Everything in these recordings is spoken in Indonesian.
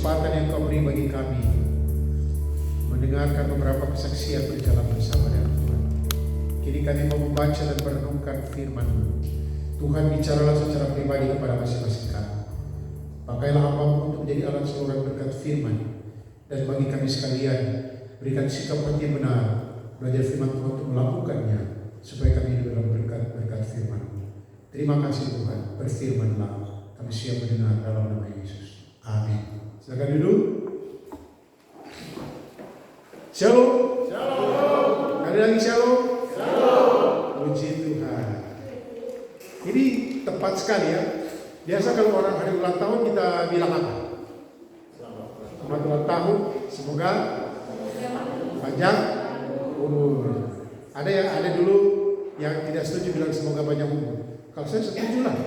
kesempatan yang Kau beri bagi kami mendengarkan beberapa kesaksian berjalan bersama dengan Tuhan. Kini kami mau membaca dan merenungkan firman-Mu. Tuhan, bicaralah secara pribadi kepada masing-masing kami. Pakailah hamba-Mu untuk menjadi alat saluran berkat firman, dan bagi kami sekalian berikan sikap hati yang benar belajar firman Tuhan untuk melakukannya, supaya kami hidup dalam berkat firman-Mu. Terima kasih Tuhan, berfirman-Lah, kami siap mendengar dalam nama Yesus. Amin. Silakan duduk. Shalom. Shalom. Kali lagi shalom. Shalom. Puji Tuhan. Ini tepat sekali ya. Biasa kalau orang hari ulang tahun kita bilang apa? Selamat ulang tahun. Semoga panjang umur. Ada dulu yang tidak setuju bilang semoga panjang umur. Kalau saya setuju lah.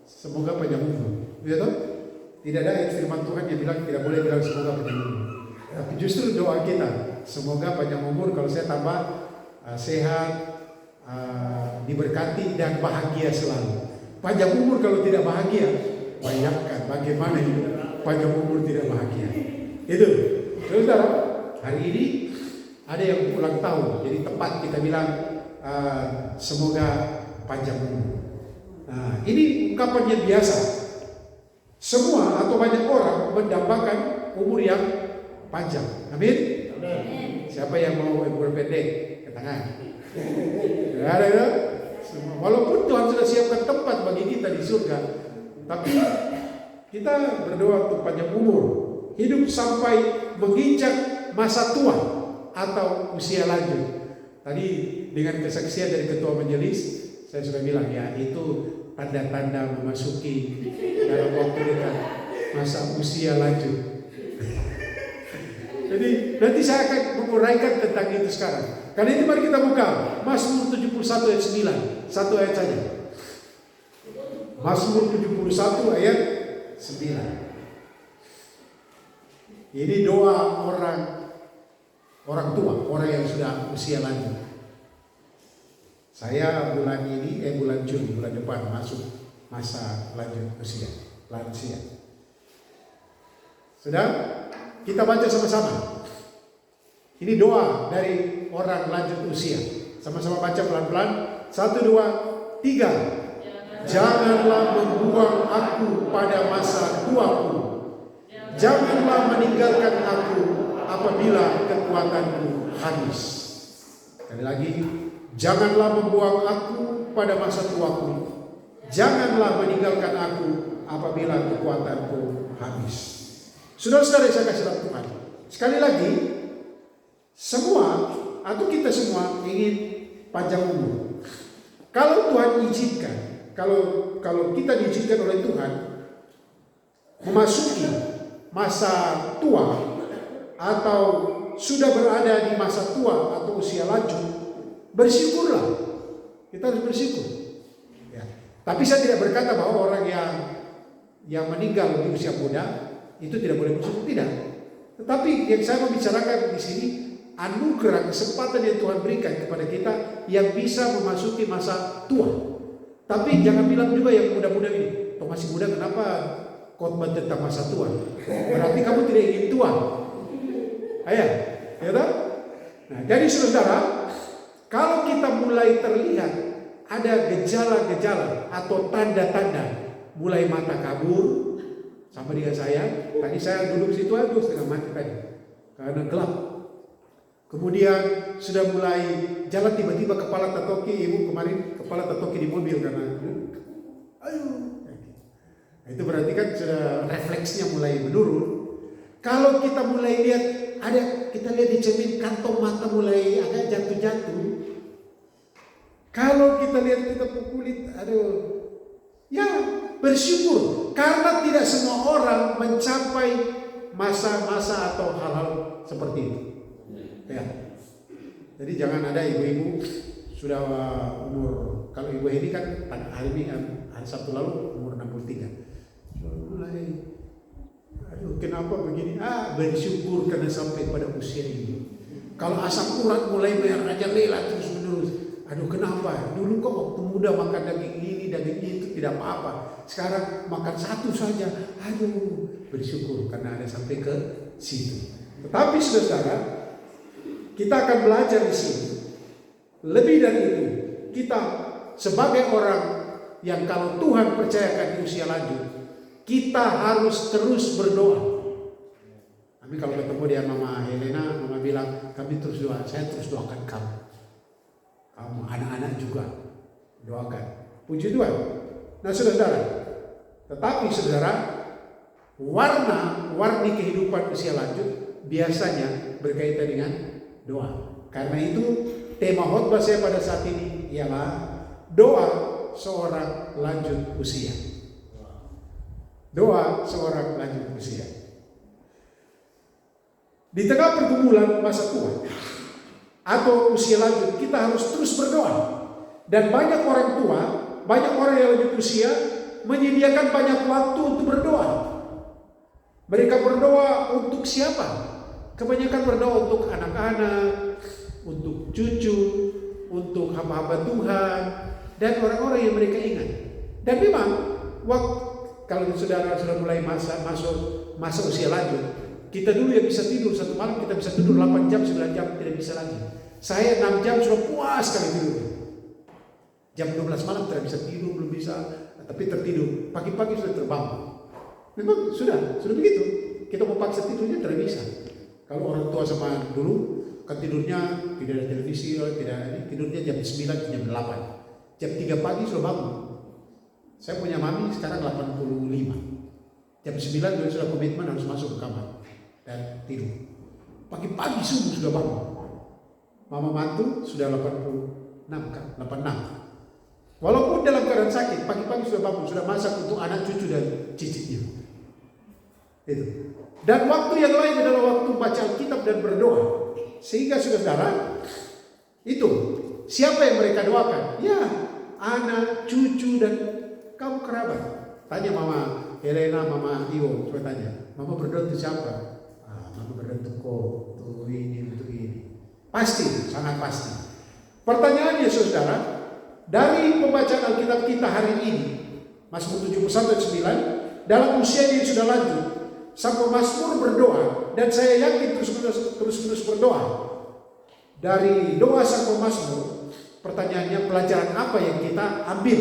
Semoga panjang umur. Betul? Tidak ada ayat firman Tuhan yang bilang tidak boleh bilang semoga panjang umur. Tapi justru doa kita, semoga panjang umur. Kalau saya tambah sehat, diberkati dan bahagia selalu. Panjang umur kalau tidak bahagia, bayangkan bagaimana hidup panjang umur tidak bahagia. Itu, saudara. Hari ini ada yang ulang tahun, jadi tepat kita bilang semoga panjang umur. Nah, ini ungkapan yang biasa. Semua atau banyak orang mendambakan umur yang panjang. Amin. Amin. Siapa yang mau umur pendek? Ke tangan. Ada ya? Walaupun Tuhan sudah siapkan tempat bagi kita di surga, tapi kita berdoa untuk panjang umur, hidup sampai menginjak masa tua atau usia lanjut. Tadi dengan kesaksian dari ketua majelis, saya sudah bilang ya, itu tanda-tanda memasuki dalam waktu dekat masa usia lanjut. Jadi nanti saya akan menguraikan tentang itu sekarang. Karena itu mari kita buka Mazmur 71 ayat 9. Satu ayat saja. Mazmur 71 ayat 9. Ini doa orang tua, orang yang sudah usia lanjut. Saya bulan Juni, bulan depan masuk masa lanjut usia, lansia. Sudah? Kita baca sama-sama. Ini doa dari orang lanjut usia. Sama-sama baca pelan-pelan. 1, 2, 3. Janganlah membuang aku pada masa tuaku. Janganlah meninggalkan aku apabila kekuatanku habis. Sekali lagi. Janganlah membuang aku pada masa tuaku. Janganlah meninggalkan aku apabila kekuatanku habis. Saudara-saudara yang saya kasih dalam Tuhan. Sekali lagi. Semua atau kita semua ingin panjang umur. Kalau Tuhan izinkan, kalau kita diizinkan oleh Tuhan memasuki masa tua atau sudah berada di masa tua atau usia lanjut, bersyukurlah. Kita harus bersyukur. Ya. Tapi saya tidak berkata bahwa orang yang meninggal di usia muda itu tidak boleh bersyukur, tidak. Tetapi yang saya membicarakan di sini anugerah kesempatan yang Tuhan berikan kepada kita yang bisa memasuki masa tua. Tapi jangan bilang juga yang muda-muda ini, "Kau masih muda, kenapa khotbah tentang masa tua?" Berarti kamu tidak ingin tua. Ayah, ya tak? Nah, jadi saudara, kalau kita mulai terlihat ada gejala-gejala atau tanda-tanda mulai mata kabur, sama dengan saya. Tadi saya duduk situ aja setengah mati tadi karena gelap. Kemudian sudah mulai jalan tiba-tiba kepala tatoki, ibu kemarin kepala tatoki di mobil karena ayo. Nah, itu berarti kan sudah refleksnya mulai menurun. Kalau kita mulai lihat kita lihat di cermin kantong mata mulai agak jatuh-jatuh. Kalau kita lihat kita kulit, ya bersyukur karena tidak semua orang mencapai masa-masa atau hal-hal seperti itu. Ya. Jadi jangan ada ibu-ibu sudah umur, kalau ibu ini kan hari ini hari Sabtu lalu umur 63. Mulai kenapa begini? Bersyukur karena sampai pada usia ini. Kalau asam urat mulai merajalela terus menerus. Kenapa? Dulu kok waktu muda makan daging ini, daging itu tidak apa-apa. Sekarang makan satu saja. bersyukur karena ada sampai ke situ. Tetapi saudara, kita akan belajar di sini. Lebih dari itu, kita sebagai orang yang kalau Tuhan percayakan di usia lanjut, kita harus terus berdoa. Kami kalau ketemu dengan Mama Helena, Mama bilang, kami terus doa, saya terus doakan kamu. Kamu anak-anak juga doakan. Puji Tuhan. Nah saudara, tetapi saudara, warna-warni kehidupan usia lanjut biasanya berkaitan dengan doa. Karena itu tema khotbah saya pada saat ini ialah doa seorang lanjut usia. Doa seorang lanjut usia. Di tengah pergumulan masa tua atau usia lanjut, kita harus terus berdoa. Dan banyak orang tua, banyak orang yang lanjut usia menyediakan banyak waktu untuk berdoa. Mereka berdoa untuk siapa? Kebanyakan berdoa untuk anak-anak, untuk cucu, untuk hamba-hamba Tuhan, dan orang-orang yang mereka ingat. Dan memang, kalau saudara sudah mulai masuk masa usia lanjut, kita dulu yang bisa tidur satu malam, kita bisa tidur 8 jam, 9 jam, tidak bisa lagi. Saya 6 jam sudah puas sekali tidur. Jam 12 malam tidak bisa tidur, belum bisa, tapi tertidur. Pagi-pagi sudah terbangun. Memang sudah begitu. Kita mau paksa tidurnya tidak bisa. Kalau orang tua sama dulu, kan tidurnya tidak ada televisi, tidurnya jam 9, jam 8. Jam 3 pagi sudah bangun. Saya punya mami sekarang 85. Jam 9 dia sudah komitmen harus masuk ke kamar dan tidur. Pagi-pagi subuh sudah bangun. Mama mantu sudah 86. Walaupun dalam keadaan sakit, pagi-pagi sudah bangun, sudah masak untuk anak cucu dan cicitnya. Itu. Dan waktu yang lain adalah waktu baca Alkitab dan berdoa. Sehingga saudara, itu siapa yang mereka doakan? Ya, anak, cucu, dan kaum kerabat. Tanya Mama Helena, Mama Iwo, coba tanya, Mama berdoa untuk siapa? Mama berdoa untuk kau, untuk ini, untuk ini. Pasti, sangat pasti. Pertanyaannya saudara, dari pembacaan Alkitab kita hari ini, Mazmur 71 ayat 9, dalam usia yang sudah lanjut, sang pemazmur berdoa, dan saya yakin terus berdoa. Dari doa sang pemazmur, pertanyaannya pelajaran apa yang kita ambil?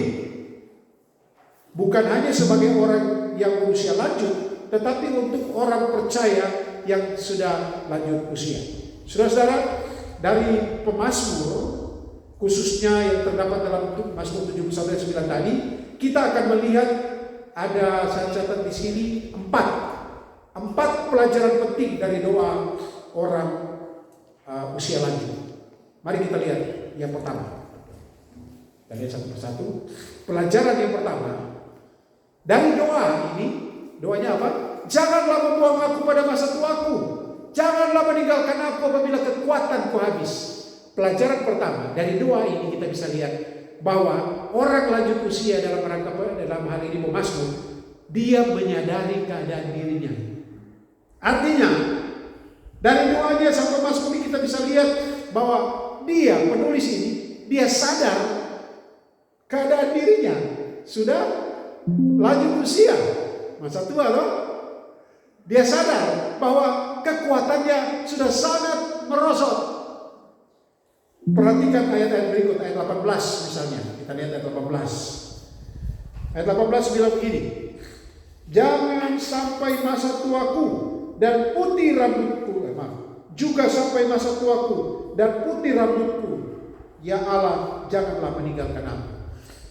Bukan hanya sebagai orang yang usia lanjut, tetapi untuk orang percaya yang sudah lanjut usia. Saudara-saudara, dari pemazmur, khususnya yang terdapat dalam Mazmur 71 ayat 9 tadi, kita akan melihat ada saya catat di sini 4 pelajaran penting dari doa orang usia lanjut. Mari kita lihat yang pertama. Kita lihat satu persatu. Pelajaran yang pertama dari doa ini, doanya apa? Janganlah membuang aku pada masa tuaku. Janganlah meninggalkan aku apabila kekuatanku habis. Pelajaran pertama dari doa ini kita bisa lihat bahwa orang lanjut usia dalam hal ini pemazmur, dia menyadari keadaan dirinya. Artinya dari doanya sang pemazmur ini kita bisa lihat bahwa dia penulis ini, dia sadar keadaan dirinya sudah lanjut usia, masa tua loh. Dia sadar bahwa kekuatannya sudah sangat merosot. Perhatikan ayat-ayat berikut, ayat 18 misalnya. Kita lihat ayat 18. Ayat 18 bilang begini. Jangan sampai masa tuaku dan putih rambutku, juga sampai masa tuaku dan putih rambutku, ya Allah, janganlah meninggalkan aku.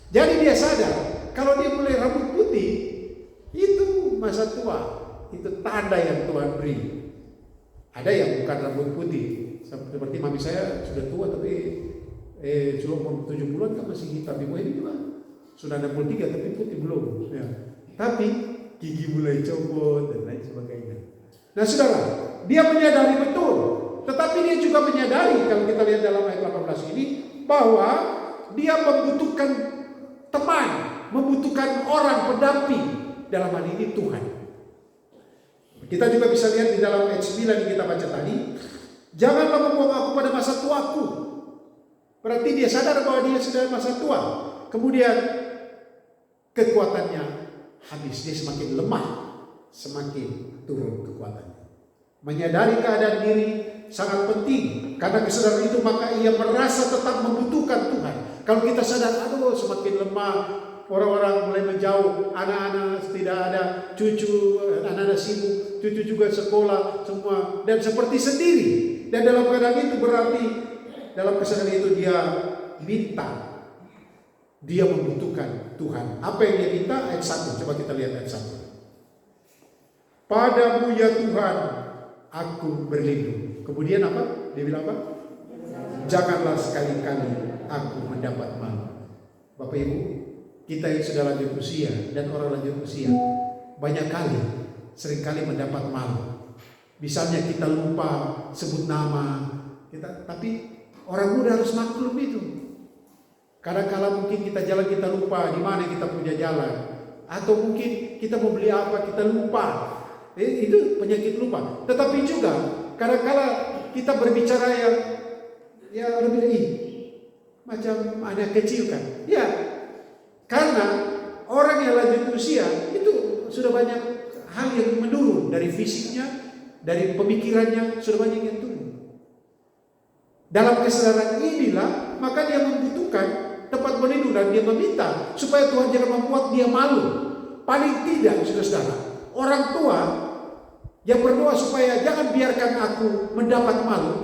Jadi dia sadar kalau dia mulai rambut putih, itu masa tua. Itu tanda yang Tuhan beri. Ada yang bukan rambut putih, seperti mami saya sudah tua tapi sudah umur 70-an kan masih hitam. Ibu ini juga sudah 63 tapi putih belum. Ya. Tapi gigi mulai copot dan lain sebagainya. Nah saudara, dia menyadari betul, tetapi dia juga menyadari kalau kita lihat dalam ayat 18 ini bahwa dia membutuhkan teman, membutuhkan orang pendamping, dalam hal ini Tuhan. Kita juga bisa lihat di dalam ayat 9 yang kita baca tadi, janganlah membuang aku pada masa tuaku. Berarti dia sadar bahwa dia sudah masa tua. Kemudian kekuatannya habis, dia semakin lemah. semakin turun kekuatannya. Menyadari keadaan diri sangat penting, karena kesadaran itu maka ia merasa tetap membutuhkan Tuhan. Kalau kita sadar, aduh semakin lemah, orang-orang mulai menjauh, anak-anak tidak ada, cucu, anak-anak sibuk, cucu juga sekolah semua, dan seperti sendiri. Dan dalam keadaan itu berarti dalam kesadaran itu dia minta, dia membutuhkan Tuhan. Apa yang dia minta? Ayat 1, coba kita lihat ayat 1. Padamu ya Tuhan, aku berlindung. Kemudian apa? Dia bilang apa? Janganlah sekali-kali aku mendapat malu. Bapak Ibu, kita yang sudah lanjut usia dan orang lanjut usia, banyak kali, seringkali mendapat malu. Misalnya kita lupa sebut nama kita, tapi orang muda harus maklum itu. Kadang-kala mungkin kita jalan kita lupa di mana kita punya jalan, atau mungkin kita mau beli apa kita lupa. Itu penyakit lupa. Tetapi juga kadang-kala kita berbicara yang lebih macam anak kecil kan? Ya, karena orang yang lanjut usia itu sudah banyak hal yang menurun dari fisiknya, dari pemikirannya sudah banyak yang turun. Dalam kesadaran inilah maka dia membutuhkan tempat berlindung dan dia meminta supaya Tuhan jangan membuat dia malu. Paling tidak, saudara-saudara, orang tua yang berdoa supaya jangan biarkan aku mendapat malu,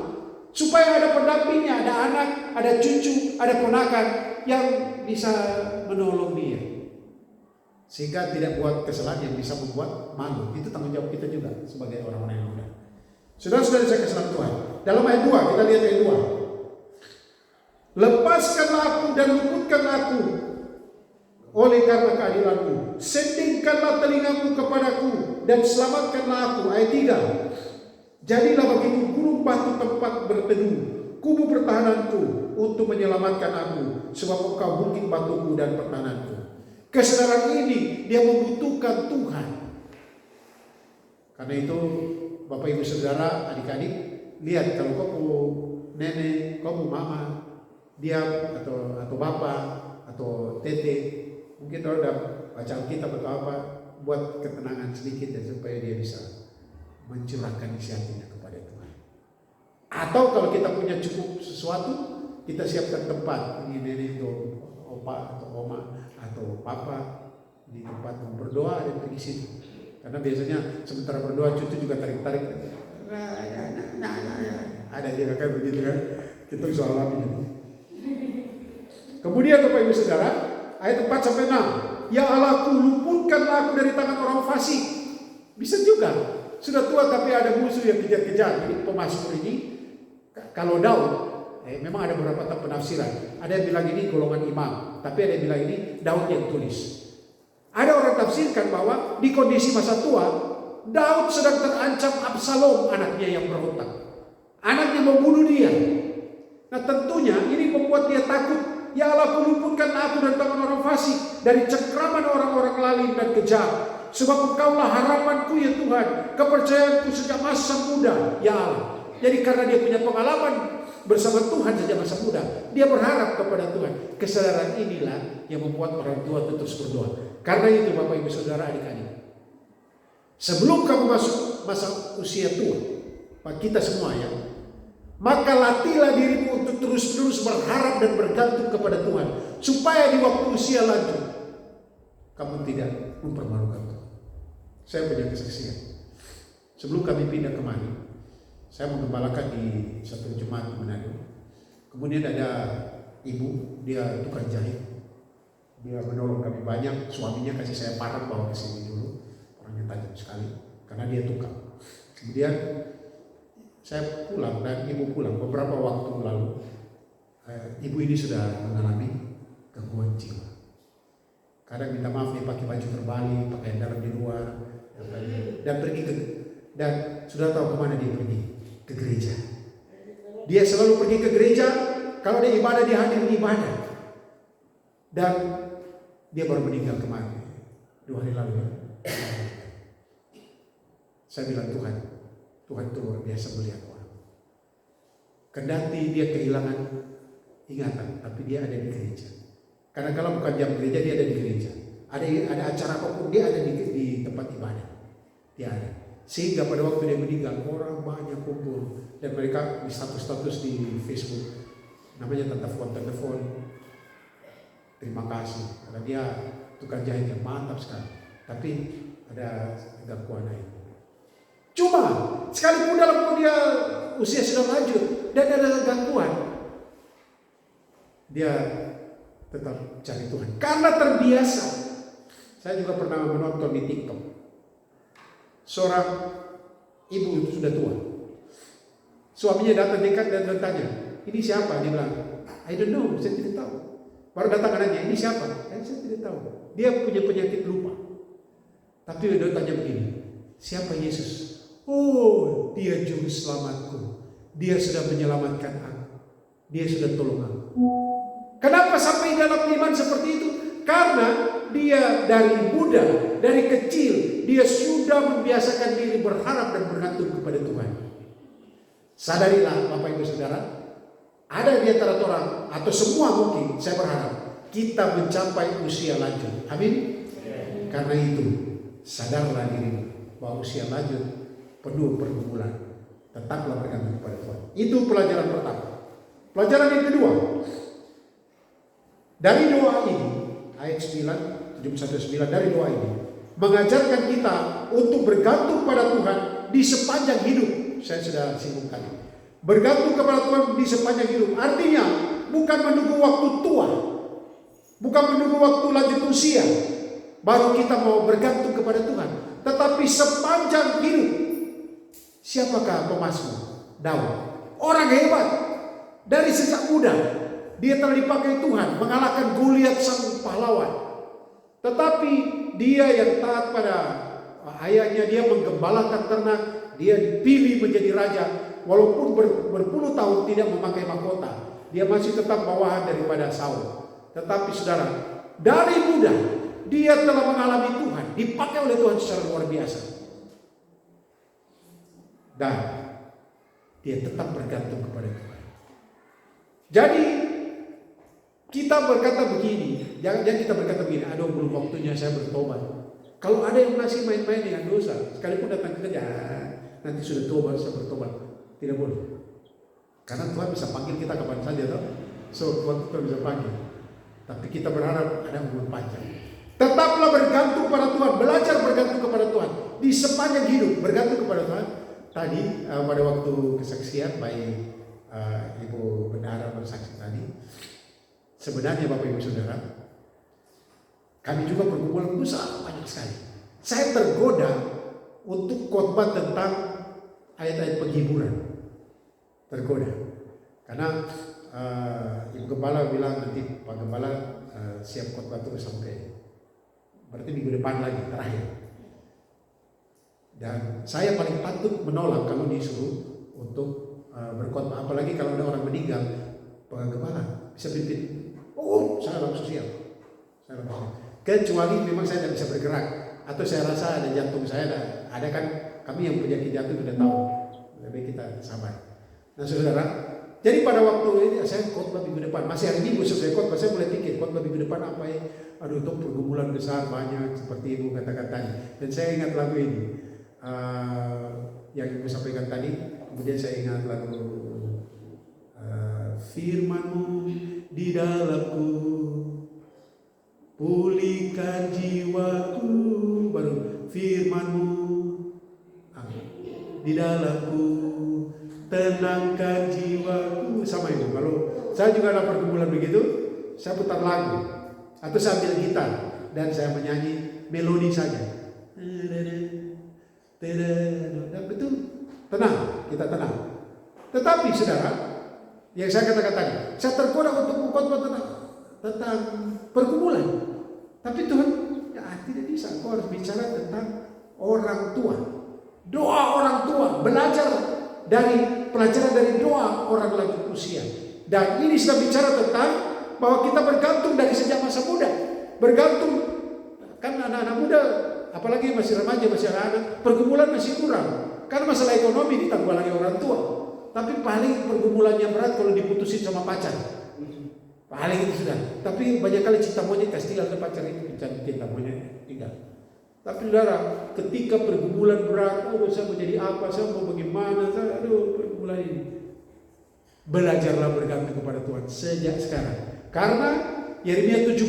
supaya ada pendampingnya, ada anak, ada cucu, ada ponakan yang bisa menolong dia, sehingga tidak buat kesalahan yang bisa membuat malu. Itu tanggung jawab kita juga sebagai orang-orang yang muda. Saudara-saudara saya kesalahan Tuhan, dalam ayat 2, kita lihat ayat 2. Lepaskanlah aku dan luputkanlah aku oleh karena keadilanmu. Sendingkanlah telingamu kepadaku dan selamatkanlah aku. Ayat 3. Jadilah bagiku gunung batu tempat berteduh, kubu pertahananku untuk menyelamatkan aku, sebab engkau bukit batuku dan pertahananku. Kesadaran ini dia membutuhkan Tuhan. Karena itu Bapak Ibu Saudara, adik-adik, lihat kalau kamu nenek, kamu mama, dia atau bapak atau tete, mungkin kalau udah baca Alkitab atau apa, buat ketenangan sedikit dan supaya dia bisa mencurahkan isi hatinya kepada Tuhan. Atau kalau kita punya cukup sesuatu, kita siapkan tempat. Ini nenek itu opa atau oma atau papa di tempat mau berdoa dan pergi situ. Karena biasanya sementara berdoa cucu juga tarik-tarik. Ada dia kayak begitu kan. Kita bisa alami. Kemudian Bapak Ibu Saudara, ayat 4 sampai 6. Ya Allahku, luputkanlah aku dari tangan orang fasik. Bisa juga. Sudah tua tapi ada musuh yang kejar-kejar. Jadi Pemasmur ini, kalau Daud, memang ada beberapa penafsiran. Ada yang bilang ini golongan imam, tapi ada yang bilang ini Daud yang tulis. Ada orang tafsirkan bahwa di kondisi masa tua, Daud sedang terancam Absalom, anaknya yang berontak. Anaknya mau bunuh dia. Nah tentunya ini membuat dia takut. Ya Allah, luputkan aku dari tangan orang fasik, dari cengkraman orang-orang lalim dan kejam. Sebab Engkaulah harapanku ya Tuhan, kepercayaanku sejak masa muda ya Allah. Jadi karena dia punya pengalaman bersama Tuhan sejak masa muda, dia berharap kepada Tuhan. Kesadaran inilah yang membuat orang tua terus berdoa. Karena itu Bapak Ibu Saudara adik-adik, sebelum kamu masuk masa usia tua, kita semua ya, maka latihlah dirimu untuk terus-menerus berharap dan bergantung kepada Tuhan, supaya di waktu usia lanjut kamu tidak mempermalukan Tuhan. Saya punya kesaksian. Sebelum kami pindah kemari, saya menggembalakan di satu jemaat di Manado. Kemudian ada ibu, dia tukang jahit. Dia menolong kami banyak. Suaminya kasih saya parang bawa ke sini dulu. Orangnya tajam sekali karena dia tukang. Kemudian saya pulang dan ibu pulang beberapa waktu lalu. Ibu ini sudah mengalami gangguan jiwa. Kadang minta maaf dia pakai baju terbalik, pakai dalam di luar, dan pergi dan sudah tahu kemana dia pergi, ke gereja. Dia selalu pergi ke gereja. Kalau ada ibadah dia hadir di ibadah. Dan dia baru meninggal kemarin 2 hari lalu ya. Saya bilang Tuhan itu luar biasa melihat orang. Kendati dia kehilangan ingatan, tapi dia ada di gereja. Karena kalau bukan jam gereja dia ada di gereja. Ada acara apapun dia ada di tempat ibadah. Tiada. Sehingga pada waktu dia meninggal, orang banyak kumpul. Dan mereka di status-status di Facebook, namanya telepon. Terima kasih, karena dia tukang jahit yang mantap sekali. Tapi ada gangguan lain. Cuma, sekalipun dalam dia usia sudah lanjut dan ada gangguan, dia tetap cari Tuhan. Karena terbiasa. Saya juga pernah menonton di TikTok. Seorang ibu itu sudah tua. Suaminya datang dekat dan bertanya, ini siapa? Dia bilang, I don't know, saya tidak tahu. Baru datang anaknya, ini siapa? Saya tidak tahu. Dia punya penyakit lupa. Tapi dia tanya begini, siapa Yesus? Oh, dia juru selamatku. Dia sudah menyelamatkan aku. Dia sudah tolong aku. Kenapa sampai dalam iman seperti itu? Karena dia dari muda, dari kecil, dia sudah membiasakan diri berharap dan bergantung kepada Tuhan. Sadarilah Bapak Ibu Saudara, ada di antara orang atau semua mungkin, saya berharap kita mencapai usia lanjut. Amin. Karena itu, sadarlah diri bahwa usia lanjut penuh pergumulan. Tetaplah bergantung kepada Tuhan. Itu pelajaran pertama. Pelajaran yang kedua, dari doa ini, ayat 9, 719 dari doa ini mengajarkan kita untuk bergantung pada Tuhan di sepanjang hidup. Saya sudah singgung tadi. Bergantung kepada Tuhan di sepanjang hidup. Artinya bukan menunggu waktu tua, bukan menunggu waktu lanjut usia baru kita mau bergantung kepada Tuhan, tetapi sepanjang hidup. Siapakah pemazmur? Daud, orang hebat dari sejak muda. Dia telah dipakai Tuhan mengalahkan Goliat sang pahlawan. Tetapi dia yang taat pada ayahnya, dia menggembalakan ternak, dia dipilih menjadi raja. Walaupun berpuluh tahun tidak memakai mahkota, dia masih tetap bawahan daripada Saul. Tetapi saudara, dari muda dia telah mengalami Tuhan, dipakai oleh Tuhan secara luar biasa. Dan dia tetap bergantung kepada Tuhan. Jadi kita berkata begini, jangan kita berkata begini, aduh belum waktunya saya bertobat. Kalau ada yang masih main-main dengan dosa, sekalipun datang ke kerja, nanti sudah tua baru saya bertobat. Tidak boleh. Karena Tuhan bisa panggil kita kapan saja, toh. So Tuhan bisa panggil. Tapi kita berharap ada umur panjang. Tetaplah bergantung pada Tuhan, belajar bergantung kepada Tuhan di sepanjang hidup, bergantung kepada Tuhan. Tadi pada waktu kesaksian baik Ibu Bendahara bersaksi tadi. Sebenarnya Bapak Ibu Saudara, kami juga pergumulan besar banyak sekali. Saya tergoda untuk khotbah tentang ayat-ayat penghiburan. Tergoda. Karena Ibu Gembala bilang nanti Pak Gembala siap khotbah terus sampai berarti minggu depan lagi terakhir. Dan saya paling takut menolak kalau disuruh untuk berkhotbah, apalagi kalau ada orang meninggal, Pak Gembala bisa pimpin. Oh, saya langsung siap. Kecuali memang saya tidak bisa bergerak atau saya rasa ada jantung saya ada kan, kami yang penyakit jantung sudah tahu. Lebih kita sabar. Nah saudara, jadi pada waktu ini saya khotbah minggu depan, masih hari Minggu selesai khotbah, saya mulai pikir khotbah minggu depan apa ya? Aduh, itu pergumulan besar banyak seperti Ibu katakan tadi. Dan saya ingat lagu ini yang Ibu sampaikan tadi. Kemudian saya ingat lagu Firman-Mu di dalamku, pulihkan jiwaku. Baru Firman-Mu di dalamku, tenangkan jiwaku. Sama itu. Kalau saya juga ada pergumulan begitu, saya putar lagu atau saya ambil gitar dan saya menyanyi melodi saja. Betul, tenang, kita tenang. Tetapi saudara, yang saya katakan tadi, saya tergoda untuk mengkhotbah tentang pergumulan. Tapi Tuhan, ya tidak bisa. Kau harus bicara tentang orang tua, doa orang tua, belajar dari pelajaran dari doa orang lanjut usia. Dan ini sudah bicara tentang bahwa kita bergantung dari sejak masa muda. Bergantung, kan anak-anak muda, apalagi masih remaja, masih anak-anak, pergumulan masih kurang. Karena masalah ekonomi ditanggung lagi orang tua. Tapi paling pergumulannya berat kalau diputusin sama pacar. Paling itu sudah. Tapi banyak kali cinta monyet kasih tinggal ke pacar itu, cinta monyet tinggal. Tapi saudara, ketika pergumulan berat, saya mau jadi apa, saya mau bagaimana, pergumulan ini. Belajarlah bergantung kepada Tuhan sejak sekarang. Karena Yeremia 17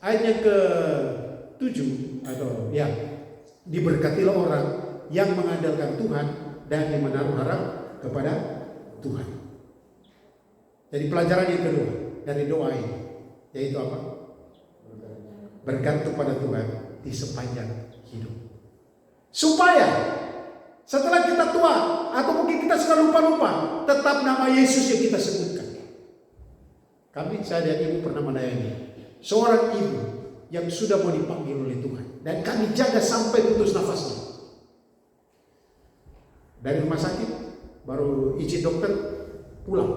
ayatnya ke-7 atau ya, diberkatilah orang yang mengandalkan Tuhan dan yang menaruh harap kepada Tuhan. Jadi pelajaran yang kedua dari doa ini, yaitu apa? Bergantung pada Tuhan di sepanjang hidup. Supaya setelah kita tua atau mungkin kita sudah lupa-lupa, tetap nama Yesus yang kita sebutkan. Saya dan ibu pernah melayani seorang ibu yang sudah mau dipanggil oleh Tuhan, dan kami jaga sampai putus nafasnya. Dari rumah sakit baru izin dokter pulang.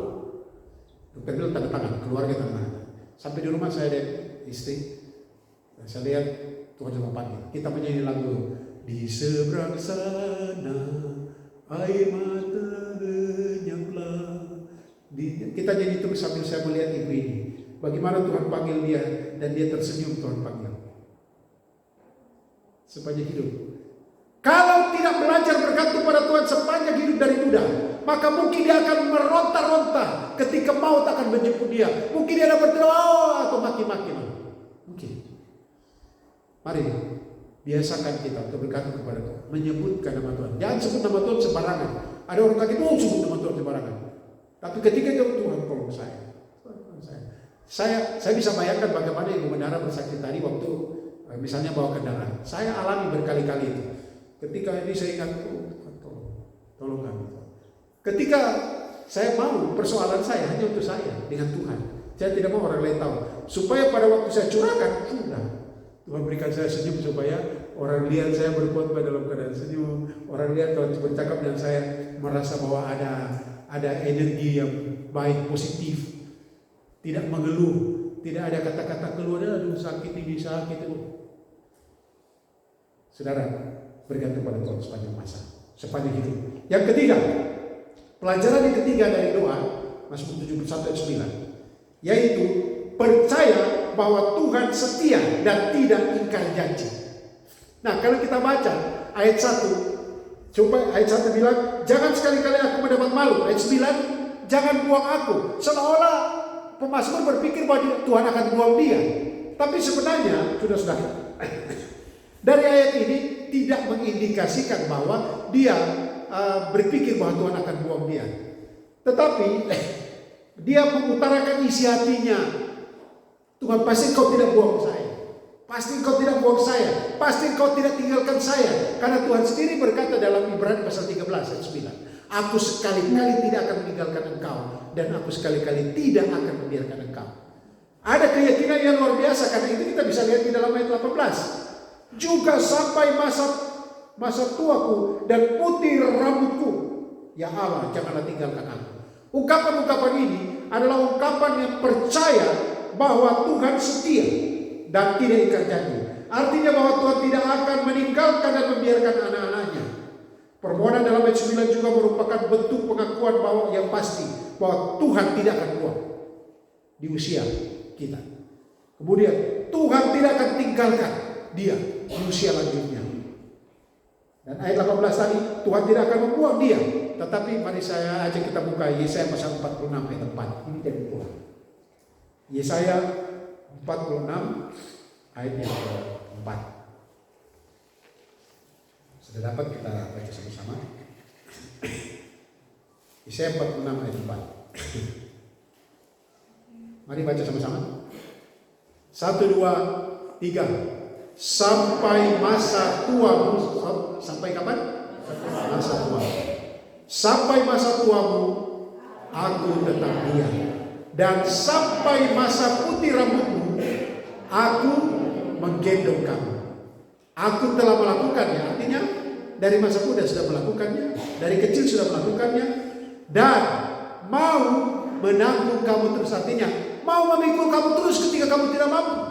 Dokter bilang tanda tangan, keluarga tanda tangan. Sampai di rumah saya dan istri, saya lihat Tuhan sama panggil. Kita menyanyi lagu di seberang sana air mata lenyaplah. Kita jadi terus sambil saya melihat ibu ini. Bagaimana Tuhan panggil dia dan dia tersenyum Tuhan panggil. Sepanjang hidup. Kalau tidak belajar bergantung pada Tuhan sepanjang hidup dari muda, maka mungkin dia akan meronta-ronta ketika maut akan menjemput dia. Mungkin dia dapat berdoa atau maki-maki. Mungkin. Mari biasakan kita untuk bergantung kepada Tuhan, menyebutkan nama Tuhan. Jangan sebut nama Tuhan sembarangan. Ada orang kaget, sebut nama Tuhan sembarangan. Tapi ketika itu Tuhan tolong saya. Saya bisa bayangkan bagaimana ibu bendara bersaksi tadi waktu misalnya bawa kendaraan. Saya alami berkali-kali itu. Ketika ini saya ingat, tolong kami. Ketika saya mau persoalan saya hanya untuk saya dengan Tuhan. Saya tidak mau orang lain tahu. Supaya pada waktu saya curahkan, sudah. Tuhan berikan saya senyum supaya orang lihat saya berbuat dalam keadaan senyum. Orang lihat kalau bercakap dengan saya merasa bahwa ada energi yang baik, positif. Tidak mengeluh, tidak ada kata-kata keluar, aduh sakit ini, sakit itu. Saudara, bergantung pada Tuhan sepanjang masa, sepanjang hidup. Yang ketiga, pelajaran yang ketiga dari doa, Mazmur 71 ayat 9, yaitu percaya bahwa Tuhan setia dan tidak ingkar janji. Nah, kalau kita baca ayat 1, coba ayat 1 bilang, jangan sekali-kali aku mendapat malu. Ayat 9, jangan buang aku. Seolah-olah pemazmur berpikir bahwa Tuhan akan buang dia. Tapi sebenarnya, sudah dari ayat ini tidak mengindikasikan bahwa dia berpikir bahwa Tuhan akan buang dia. Tetapi dia mengutarakan isi hatinya. Tuhan, pasti kau tidak buang saya. Pasti kau tidak buang saya. Pasti kau tidak tinggalkan saya. Karena Tuhan sendiri berkata dalam Ibrani pasal 13 ayat 9. Aku sekali-kali tidak akan meninggalkan engkau. Dan aku sekali-kali tidak akan membiarkan engkau. Ada keyakinan yang luar biasa. Karena itu kita bisa lihat di dalam ayat 18. Juga sampai masa tuaku dan putih rambutku. Ya Allah, janganlah tinggalkan aku. Ungkapan-ungkapan ini adalah ungkapan yang percaya bahwa Tuhan setia dan tidak ingkar janji. Artinya bahwa Tuhan tidak akan meninggalkan dan membiarkan anak-anaknya. Permohonan dalam ayat 9 juga merupakan bentuk pengakuan bahwa yang pasti bahwa Tuhan tidak akan buang di usia kita. Kemudian Tuhan tidak akan tinggalkan dia di usia lanjutnya. Dan ayat 18 tadi, Tuhan tidak akan membuang dia. Tetapi mari saya ajak kita buka Yesaya pasal 46 ayat 4. Ini jadi Tuhan. Yesaya 46 ayat yang ke-4. Sudah dapat kita baca sama-sama. Yesaya 46 ayat 4. Mari baca sama-sama. 1, 2, 3. Sampai masa tuamu. Sampai kapan? Masa tuamu. Sampai masa tuamu aku tetap diam. Dan sampai masa putih rambutmu aku menggendong kamu. Aku telah melakukannya. Artinya dari masa muda sudah melakukannya, dari kecil sudah melakukannya, dan mau menanggung kamu terus. Artinya mau memikul kamu terus ketika kamu tidak mampu.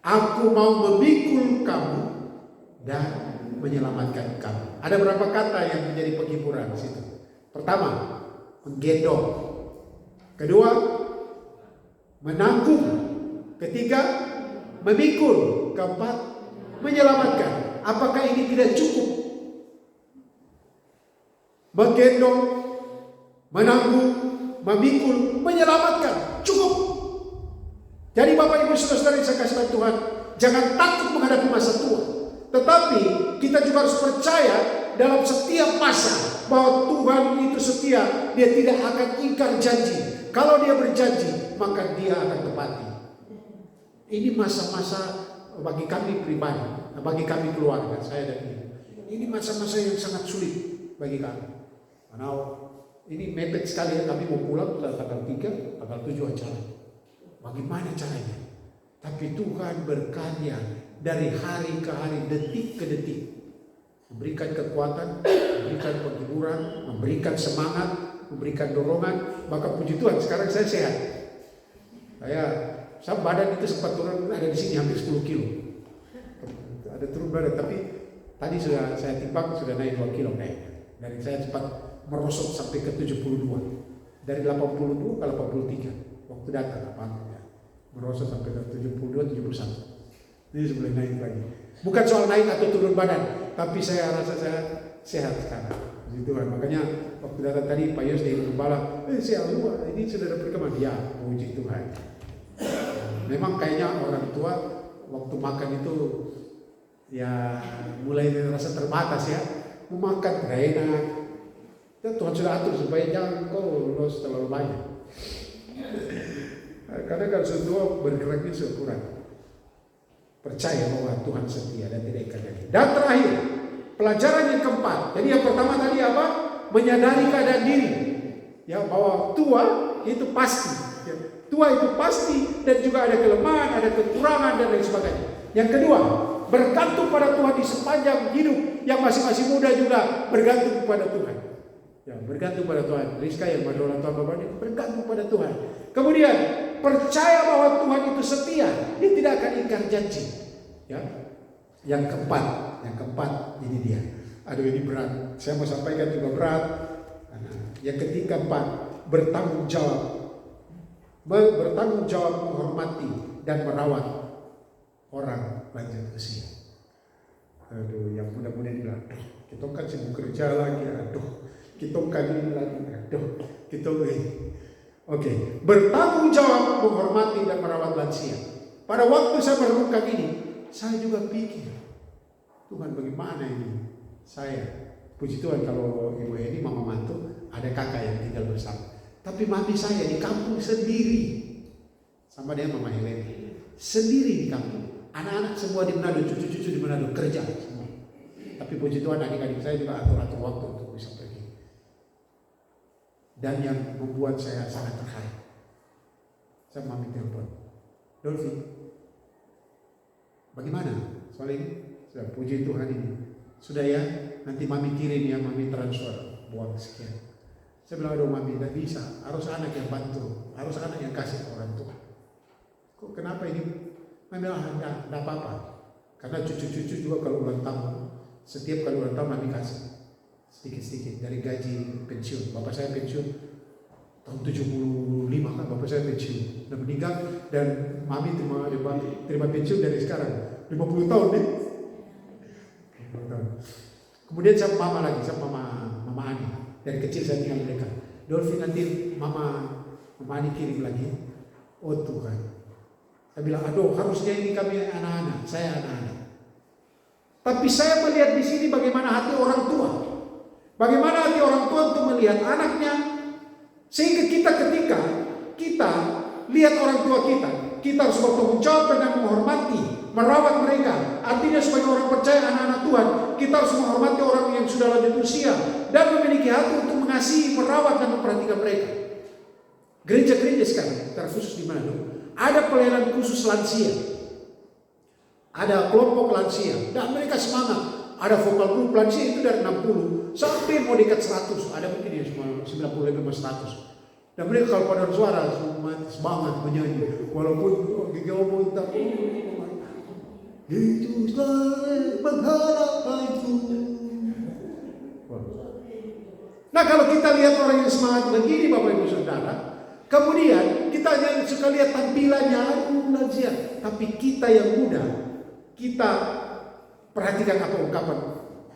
Aku mau memikul kamu dan menyelamatkan kamu. Ada berapa kata yang menjadi penghiburan di situ. Pertama, menggendong. Kedua, menanggung. Ketiga, memikul. Keempat, menyelamatkan. Apakah ini tidak cukup? Menggendong, menanggung, memikul, menyelamatkan, cukup. Jadi Bapak Ibu Saudara yang saya kasih tahu Tuhan, jangan takut menghadapi masa tua. Tetapi kita juga harus percaya dalam setiap masa bahwa Tuhan itu setia. Dia tidak akan ingkar janji. Kalau dia berjanji, maka dia akan tepati. Ini masa-masa bagi kami pribadi, bagi kami keluarga, saya dan ibu. Ini masa-masa yang sangat sulit bagi kami. Karena ini mepet sekali ya, kami mau pulang tanggal 3, tanggal 7 acara. Bagaimana caranya? Tapi Tuhan berkarya dari hari ke hari, detik ke detik. Memberikan kekuatan, memberikan penghiburan, memberikan semangat, memberikan dorongan. Maka puji Tuhan, sekarang saya sehat. Saya badan itu sempat turun, ada di sini hampir 10 kilo. Ada turun badan, tapi tadi sudah saya timbang, sudah naik 2 kilo naiknya. Dari saya sempat merosot sampai ke 72. Dari 82 ke 83. Waktu datang apa-apa. Merosot sampai ke 72, 71. Ini sebelum naik lagi. Bukan soal naik atau turun badan, tapi saya rasa saya sehat sekarang. Puji Tuhan. Makanya waktu datang tadi Pak Yos dari Gembala, saya lupa, ini sudah ada perkembangan. Ya, puji Tuhan. Memang kayaknya orang tua waktu makan itu ya mulai merasa terbatas ya. Mau makan enak. Dan Tuhan sudah atur supaya jangan kau los terlalu banyak. Karena kalau semua bergeraknya kurang. Percaya bahwa Tuhan setia dan tidak akan gagal. Dan terakhir, pelajaran yang keempat. Jadi yang pertama tadi apa? Menyadari keadaan diri. Ya, bahwa tua itu pasti. Ya, tua itu pasti dan juga ada kelemahan, ada kekurangan dan lain sebagainya. Yang kedua, bergantung pada Tuhan di sepanjang hidup. Yang masih muda juga bergantung kepada Tuhan. Ya, bergantung pada Tuhan. Rizka yang pada orang tua bapaknya bergantung pada Tuhan. Kemudian percaya bahwa Tuhan itu setia, dia tidak akan ingkar janji. Ya, yang keempat ini dia. Aduh ini berat. Saya mau sampaikan juga berat. Yang ketiga keempat, bertanggung jawab menghormati dan merawat orang lanjut usia. Aduh, yang muda-muda ini lah. Kita kan sibuk kerja lagi, kita kan ini lagi, Oke, bertanggung jawab menghormati dan merawat lansia. Pada waktu saya merenungkan ini, saya juga pikir, Tuhan bagaimana ini? Saya, puji Tuhan kalau Ibu Eni, Mama Mantu, ada kakak yang tinggal bersama. Tapi mami saya di kampung sendiri, sama dia Mama Helena, sendiri di kampung. Anak-anak semua di Manado, cucu-cucu di Manado kerja semua. Tapi puji Tuhan adik-adik saya juga atur-atur waktu untuk bisa pergi. Dan yang membuat saya sangat terharu, saya mami telepon, Dolphy, bagaimana soal ini? Sudah, puji Tuhan ini. Sudah ya, nanti mami kirim ya, mami transfer buat sekian. Saya bilang, aduh mami, tidak bisa, harus anak yang bantu, harus anak yang kasih orang tua. Kok kenapa ini? Mami bilang, tidak apa-apa. Karena cucu-cucu juga kalau ulang tahun, setiap kali ulang tahun mami kasih. Sedikit-sedikit dari gaji pensiun. Bapak saya pensiun tahun 75 kan, bapak saya pensiun. Dan meninggal dan mami terima pensiun dari sekarang 50 tahun nih. Kemudian sama mama lagi, sama mama Ani. Dari kecil saya tinggal mereka. Dolphy nanti mama Ani kirim lagi. Oh Tuhan. Saya bilang, aduh harusnya ini kami anak-anak, saya anak-anak. Tapi saya melihat di sini bagaimana hati orang tua. Bagaimana hati orang tua untuk melihat anaknya, sehingga ketika kita lihat orang tua kita harus bertanggung jawab dengan menghormati, merawat mereka. Artinya sebagai orang percaya anak-anak Tuhan, kita harus menghormati orang yang sudah lanjut usia dan memiliki hati untuk mengasihi, merawat dan memperhatikan mereka. Gereja-gereja sekarang, terkhusus di Manado, ada pelayanan khusus lansia, ada kelompok lansia, dan mereka semangat. Ada vokal grup lansia itu dari 60 sampai mau dekat 100, ada mungkin ya 95 100. Dan mereka kalau pada suara semangat menyanyi, walaupun gigi omong tak itulah pengharapanku. Nah kalau kita lihat orang yang semangat begini Bapak Ibu Saudara, kemudian kita yang suka lihat tampilannya lansia, tapi kita yang muda, kita Perhatikan apa ungkapan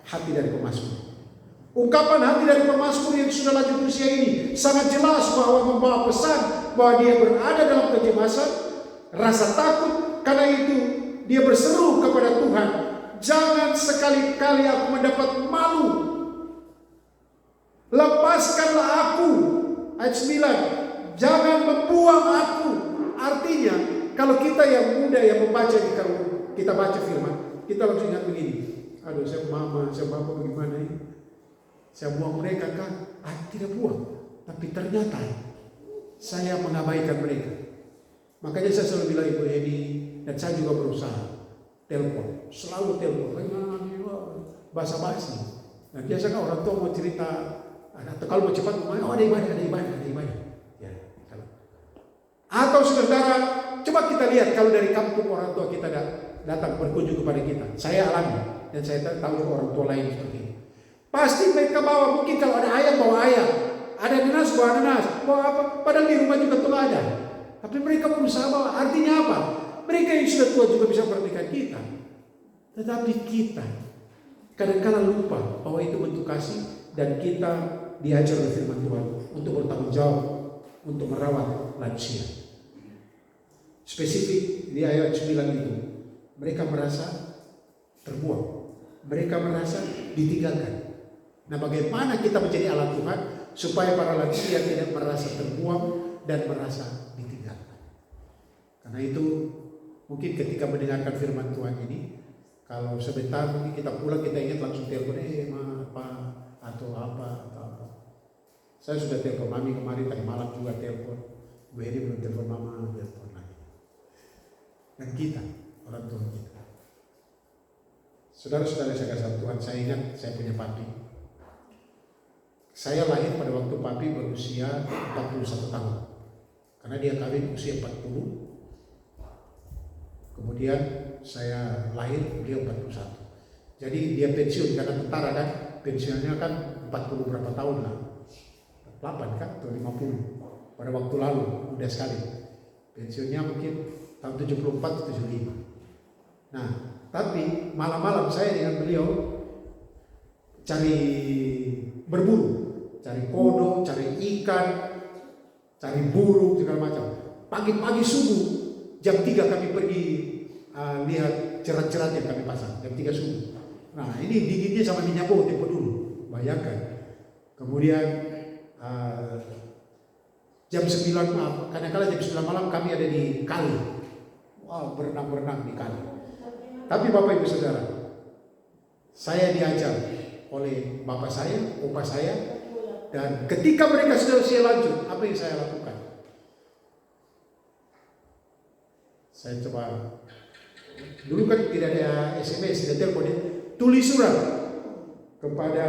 hati dari pemazmur. Ungkapan hati dari pemazmur yang sudah lanjut usia ini sangat jelas bahwa membawa pesan bahwa dia berada dalam kecemasan, rasa takut. Karena itu dia berseru kepada Tuhan, jangan sekali-kali aku mendapat malu. Lepaskanlah aku. Ayat 9, jangan membuang aku. Artinya, kalau kita yang muda yang membaca, kalau kita baca firman, kita langsung ingat begini. Aduh, saya mama, saya bapak bagaimana ini? Saya buang mereka kan? Tidak buang. Tapi ternyata saya mengabaikan mereka. Makanya saya selalu bilang Ibu Edi, dan saya juga berusaha telepon, selalu telepon, basa-basi. Nah biasanya orang tua mau cerita, atau kalau mau cepat, ada ibadah. Ya, atau saudara, coba kita lihat kalau dari kampung orang tua kita datang berkunjung kepada kita. Saya alami dan saya tahu orang tua lain seperti ini. Pasti mereka bawa, mungkin kalau ada ayam bawa ayam, ada nanas bawa nanas, bawa apa? Padahal di rumah juga tuh ada. Tapi mereka berusaha bawa. Artinya apa? Mereka yang sudah tua juga bisa memperhatikan kita. Tetapi kita kadang-kadang lupa bahwa itu bentuk kasih dan kita diajar oleh firman Tuhan untuk bertanggung jawab untuk merawat lansia. Spesifik di ayat 9 itu, mereka merasa terbuang, mereka merasa ditinggalkan. Nah, bagaimana kita menjadi alat Tuhan supaya para lansia tidak merasa terbuang dan merasa ditinggalkan? Karena itu mungkin ketika mendengarkan firman Tuhan ini, kalau sebentar mungkin kita pulang, kita ingat langsung telepon, ma, apa, atau apa. Saya sudah telepon mami kemarin, tadi malam juga telepon. Bu Edi belum telepon mama, telepon lagi. Dan kita, orang tua kita. Saudara-saudara saya kasih Tuhan, saya ingat saya punya papi. Saya lahir pada waktu papi berusia 41 tahun. Karena dia kawin usia 40. Kemudian saya lahir, beliau 41. Jadi dia pensiun karena tentara kan. Pensiunnya kan 40 berapa tahun lah. 8 kan atau 50. Pada waktu lalu, mudah sekali. Pensiunnya mungkin tahun 74 atau 75. Nah, tapi malam-malam saya dengan beliau cari berburu. Cari kodok, cari ikan, cari burung, segala macam. Pagi-pagi subuh, jam 3 kami pergi lihat cerat-cerat yang kami pasang. Jam 3 subuh. Nah ini dinginnya sama minyak bau tempo dulu. Bayangkan. Kemudian jam 9 malam, kadang-kadang jam 9 malam kami ada di kali. Wow, berenang-berenang di kali. Tapi Bapak Ibu Saudara, saya diajar oleh bapak saya, opa saya, dan ketika mereka sudah usia lanjut, apa yang saya lakukan? Saya coba, dulu kan tidak ada SMS, tidak telepon, tulis surat kepada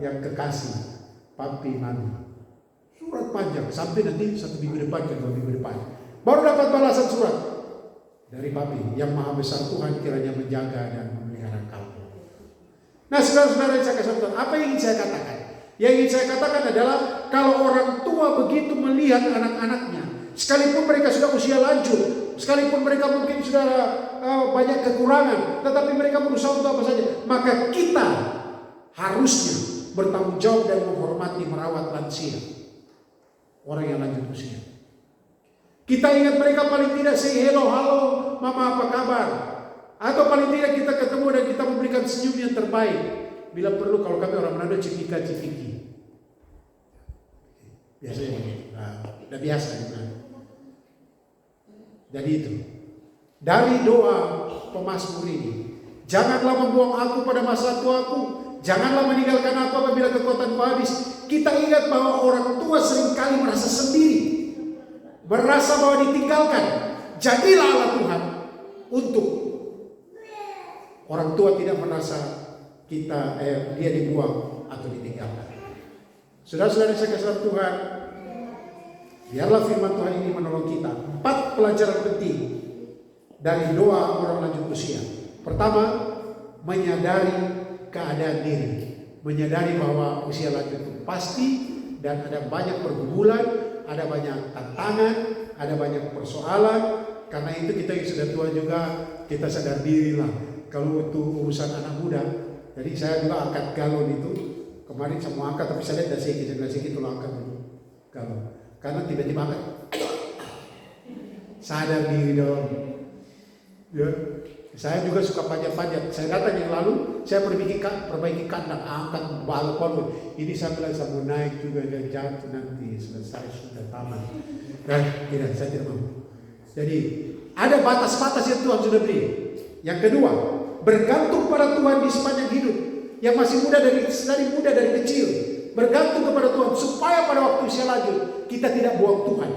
yang kekasih, papi, mami. Surat panjang, sampai nanti 1 minggu depan ke 2 minggu depan. Baru dapat balasan surat dari papi, yang maha besar Tuhan kiranya menjaga dan memelihara kamu. Nah saudara-saudara yang saya kasih tahu, apa yang ingin saya katakan? Yang ingin saya katakan adalah kalau orang tua begitu melihat anak-anaknya, sekalipun mereka sudah usia lanjut, sekalipun mereka mungkin sudah banyak kekurangan, tetapi mereka berusaha untuk apa saja, maka kita harusnya bertanggung jawab dan menghormati merawat lansia, orang yang lanjut usia. Kita ingat mereka paling tidak say hello, halo, mama apa kabar? Atau paling tidak kita ketemu dan kita memberikan senyum yang terbaik. Bila perlu kalau kami orang Manado cipika-cipiki. Biasanya udah biasa gitu. Jadi itu. Dari doa pemazmur ini, janganlah membuang aku pada masa tuaku, janganlah meninggalkan aku apabila kekuatanku habis. Kita ingat bahwa orang tua seringkali merasa sendiri, merasa bahwa ditinggalkan. Jadilah Allah Tuhan untuk orang tua tidak merasa dia dibuang atau ditinggalkan. Saudara-saudara saya kasih Tuhan, biarlah firman Tuhan ini menolong kita. 4 pelajaran penting dari doa orang lanjut usia. Pertama, menyadari keadaan diri, menyadari bahwa usia lanjut itu pasti dan ada banyak pergumulan, ada banyak tantangan, ada banyak persoalan. Karena itu kita yang sudah tua juga kita sadar dirilah. kalau itu urusan anak muda. Jadi saya juga angkat galon itu kemarin semua angkat, tapi saya lihat dari segi itu angkat dulu galon. Karena tiba-tiba angkat, sadar diri dong. Ya, saya juga suka panjat-panjat. Saya datang yang lalu, saya perbaiki kandang, angkat balkon. Ini saya bilang saya mau naik juga dan jatuh nanti selesai sudah tamat. Dan tidak, saya tidak mau. Jadi ada batas-batas yang Tuhan sudah beri. Yang kedua, bergantung pada Tuhan di sepanjang hidup. Yang masih muda dari kecil, bergantung kepada Tuhan supaya pada waktu usia lanjut kita tidak buang Tuhan.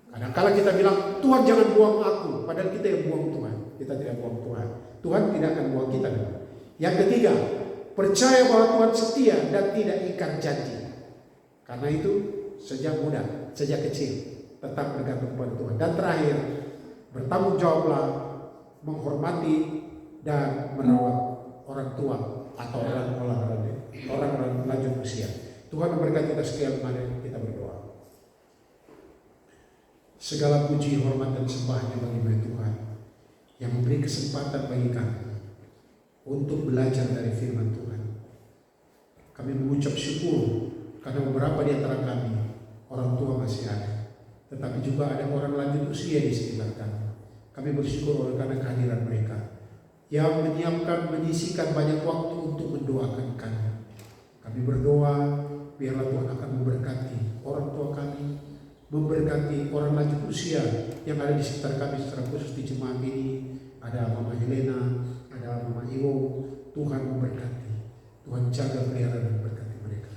Kadang-kala kita bilang Tuhan jangan buang aku, padahal kita yang buang Tuhan. Kita tidak buang Tuhan. Tuhan tidak akan buang kita. Yang ketiga, percaya bahwa Tuhan setia dan tidak ingkar janji. Karena itu sejak muda, sejak kecil tetap bergantung kepada Tuhan. Dan terakhir, bertanggung jawablah menghormati dan merawat orang tua atau orang lanjut usia. Tuhan memberkati kita sekalian. Mari kita berdoa. Segala puji, hormat dan sembahnya bagi Tuhan yang memberi kesempatan bagi kami untuk belajar dari firman Tuhan. Kami mengucap syukur karena beberapa di antara kami orang tua masih ada, tetapi juga ada orang lanjut usia di sekitar kami. Kami bersyukur oleh karena kehadiran mereka yang menyisikan banyak waktu untuk mendoakan kami. Kami berdoa biarlah Tuhan akan memberkati orang tua kami, memberkati orang lanjut usia yang ada di sekitar kami, secara khusus di jemaat ini. Ada Mama Helena, ada Mama Iwo. Tuhan memberkati, Tuhan jaga, pelihara dan berkati mereka.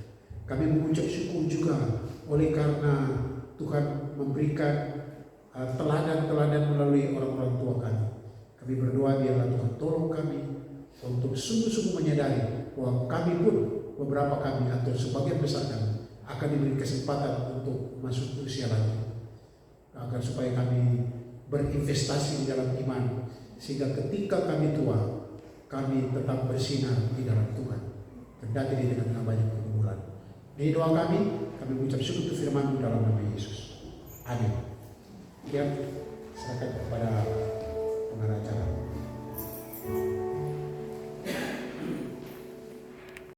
Kami mengucap syukur juga oleh karena Tuhan memberikan teladan-teladan melalui orang-orang tua kami. Kami berdoa biarlah Tuhan tolong kami untuk sungguh-sungguh menyadari bahwa kami pun, beberapa kami atau sebagian besar kami akan diberi kesempatan untuk masuk usia lanjut, agar supaya kami berinvestasi di dalam iman, sehingga ketika kami tua kami tetap bersinar di dalam Tuhan, kendati di tengah banyak pergumulan. Ini doa kami mengucap syukur untuk firman-Mu dalam nama Yesus. Amin. Ya, serahkan kepada pengarah acara.